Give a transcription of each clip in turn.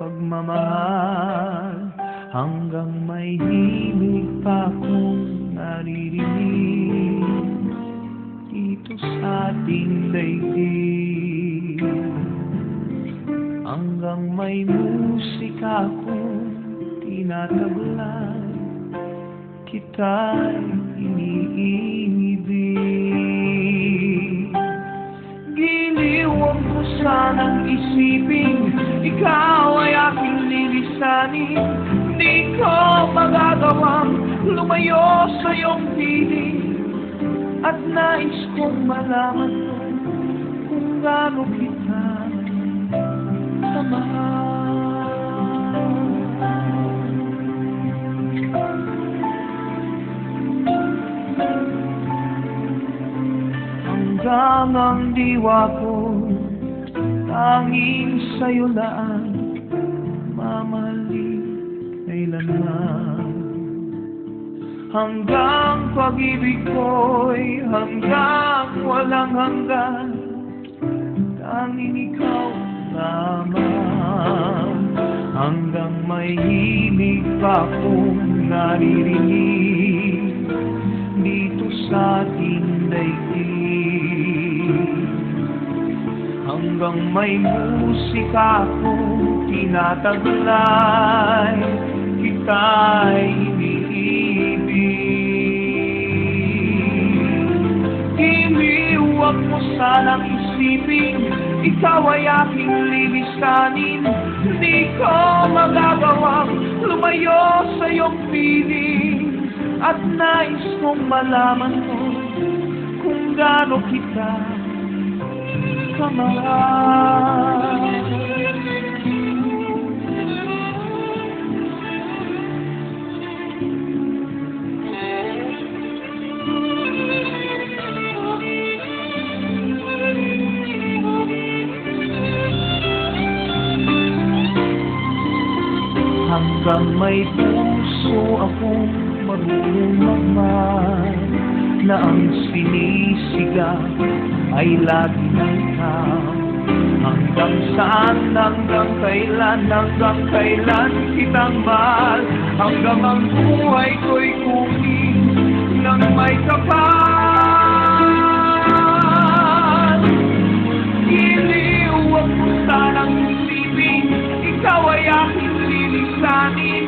pagmamahal, hanggang may himig pa akong naririnig dito sa ating daigdig. Hanggang may musika akong tinataglay, kita'y iniibig. Giliw ang ko sanang isipin, ikaw ay aking lilisanin. Di ko magagawang lumayo sa iyong piling, at nais kong malaman mo kung gaano kita kamahal. Hanggang ang diwa ko tanging sa'yo lang mamahalin kailanman. Hanggang pag-ibig ko'y hanggang walang hanggan, tanging ikaw lamang. Hanggang may himig pa akong naririnig dito sa ating daigdig. Hanggang may musika akong tinataglay, kita'y iniibig. Iniwag mo sanang isipin, ikaw ay aking lilisanin. Di ko magagawang lumayo sa iyong piling, at nais kong malaman mo kung gaano kita kamahal. Hanggang may puso akong marunong magmahal, na ang sinisigaw ay lagi ng ikaw. Hanggang saan, hanggang kailan kitang mahal, hanggang ang buhay ko'y kunin ng may kapal. Iliwag mo sanang isipin, ikaw ay aking lilisanin.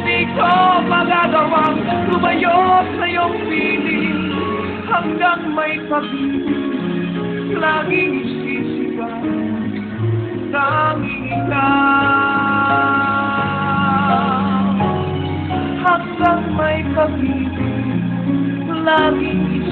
Di ko magagawang lumayo sa iyong piling, hanggang may pag-ibig laging isisigaw, tanging ikaw. Hanggang may pag-ibig laging